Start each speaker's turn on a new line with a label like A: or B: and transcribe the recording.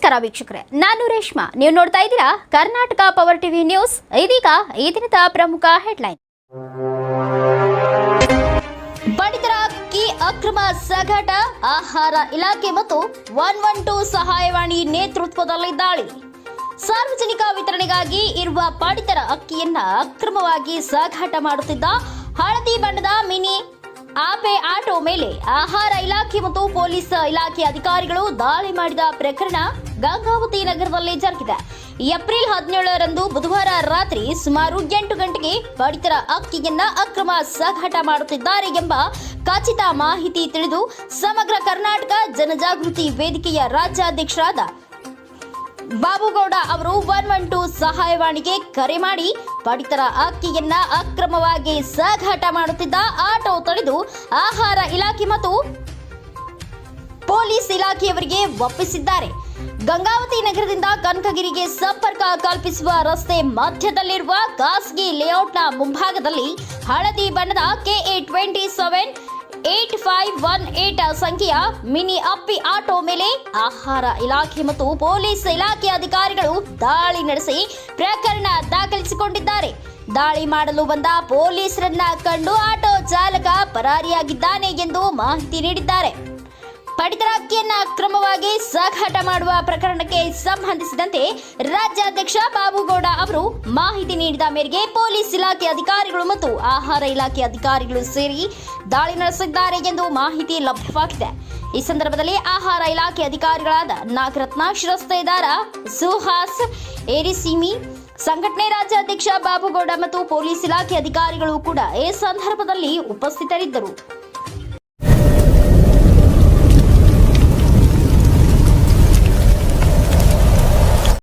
A: ನಮಸ್ಕಾರ ವೀಕ್ಷಕರೇ, ನಾನು ರೇಷ್ಮಾ. ನೀವು ನೋಡ್ತಾ ಇದ್ದೀರಾ ಕರ್ನಾಟಕ ಪವರ್ ಟಿವಿ ನ್ಯೂಸ್. ಇದೀಗ ಈ ದಿನದ ಪ್ರಮುಖ ಹೆಡ್ಲೈನ್. ಪಡಿತರ ಅಕ್ಕಿ ಅಕ್ರಮ ಸಾಗಾಟ, ಆಹಾರ ಇಲಾಖೆ ಮತ್ತು 112 ಸಹಾಯವಾಣಿ ನೇತೃತ್ವದಲ್ಲಿ ದಾಳಿ. ಸಾರ್ವಜನಿಕ ವಿತರಣೆಗಾಗಿ ಇರುವ ಪಡಿತರ ಅಕ್ಕಿಯನ್ನ ಅಕ್ರಮವಾಗಿ ಸಾಗಾಟ ಮಾಡುತ್ತಿದ್ದ ಹಳದಿ ಬಣ್ಣದ ಮಿನಿ ಆಪೆ ಆಟೋ ಮೇಲೆ ಆಹಾರ ಇಲಾಖೆ ಮತ್ತು ಪೊಲೀಸ್ ಇಲಾಖೆ ಅಧಿಕಾರಿಗಳು ದಾಳಿ ಮಾಡಿದ ಪ್ರಕರಣ ಗಂಗಾವತಿ ನಗರದಲ್ಲಿ ಜರುಗಿದೆ. ಏಪ್ರಿಲ್ 17ರಂದು ಬುಧವಾರ ರಾತ್ರಿ ಸುಮಾರು 8 ಗಂಟೆಗೆ ಪಡಿತರ ಅಕ್ಕಿಯನ್ನ ಅಕ್ರಮ ಸಾಗಾಟ ಮಾಡುತ್ತಿದ್ದಾರೆ ಎಂಬ ಖಚಿತ ಮಾಹಿತಿ ತಿಳಿದು ಸಮಗ್ರ ಕರ್ನಾಟಕ ಜನಜಾಗೃತಿ ವೇದಿಕೆಯ ರಾಜ್ಯಾಧ್ಯಕ್ಷರಾದ ಬಾಬುಗೌಡ ಅವರು 112 ಸಹಾಯವಾಣಿಗೆ ಕರೆ ಮಾಡಿ ಪಡಿತರ ಅಕ್ಕಿಯನ್ನ ಅಕ್ರಮವಾಗಿ ಸಾಗಾಟ ಮಾಡುತ್ತಿದ್ದ ಆಟೋ ತಡೆದು ಆಹಾರ ಇಲಾಖೆ ಮತ್ತು ಪೊಲೀಸ್ ಇಲಾಖೆಯವರಿಗೆ ಒಪ್ಪಿಸಿದ್ದಾರೆ. ಗಂಗಾವತಿ ನಗರದಿಂದ ಕನಕಗಿರಿಗೆ ಸಂಪರ್ಕ ಕಲ್ಪಿಸುವ ರಸ್ತೆ ಮಧ್ಯದಲ್ಲಿರುವ ಖಾಸಗಿ ಲೇಔಟ್ನ ಮುಂಭಾಗದಲ್ಲಿ ಹಳದಿ ಬಣ್ಣದ KA 278518 ಸಂಖ್ಯೆಯ ಮಿನಿ ಅಪ್ಪಿ ಆಟೋ ಮೇಲೆ ಆಹಾರ ಇಲಾಖೆ ಮತ್ತು ಪೊಲೀಸ್ ಇಲಾಖೆ ಅಧಿಕಾರಿಗಳು ದಾಳಿ ನಡೆಸಿ ಪ್ರಕರಣ ದಾಖಲಿಸಿಕೊಂಡಿದ್ದಾರೆ. ದಾಳಿ ಮಾಡಲು ಬಂದ ಪೊಲೀಸರನ್ನ ಕಂಡು ಆಟೋ ಚಾಲಕ ಪರಾರಿಯಾಗಿದ್ದಾನೆ ಎಂದು ಮಾಹಿತಿ ನೀಡಿದ್ದಾರೆ. ಪಡಿತರ ಅಕ್ಕಿಯನ್ನ ಅಕ್ರಮವಾಗಿ ಸಾಗಾಟ ಮಾಡುವ ಪ್ರಕರಣಕ್ಕೆ ಸಂಬಂಧಿಸಿದಂತೆ ರಾಜ್ಯಾಧ್ಯಕ್ಷ ಬಾಬುಗೌಡ ಅವರು ಮಾಹಿತಿ ನೀಡಿದ ಮೇರೆಗೆ ಪೊಲೀಸ್ ಇಲಾಖೆ ಅಧಿಕಾರಿಗಳು ಮತ್ತು ಆಹಾರ ಇಲಾಖೆ ಅಧಿಕಾರಿಗಳು ಸೇರಿ ದಾಳಿ ನಡೆಸಿದ್ದಾರೆ ಎಂದು ಮಾಹಿತಿ ಲಭ್ಯವಾಗಿದೆ. ಈ ಸಂದರ್ಭದಲ್ಲಿ ಆಹಾರ ಇಲಾಖೆ ಅಧಿಕಾರಿಗಳಾದ ನಾಗರತ್ನ, ಶಿರಸ್ತೇದಾರ ಸುಹಾಸ್, ಏರಿಸಿಮಿ, ಸಂಘಟನೆ ರಾಜ್ಯಾಧ್ಯಕ್ಷ ಬಾಬುಗೌಡ ಮತ್ತು ಪೊಲೀಸ್ ಇಲಾಖೆ ಅಧಿಕಾರಿಗಳು ಕೂಡ ಈ ಸಂದರ್ಭದಲ್ಲಿ ಉಪಸ್ಥಿತರಿದ್ದರು.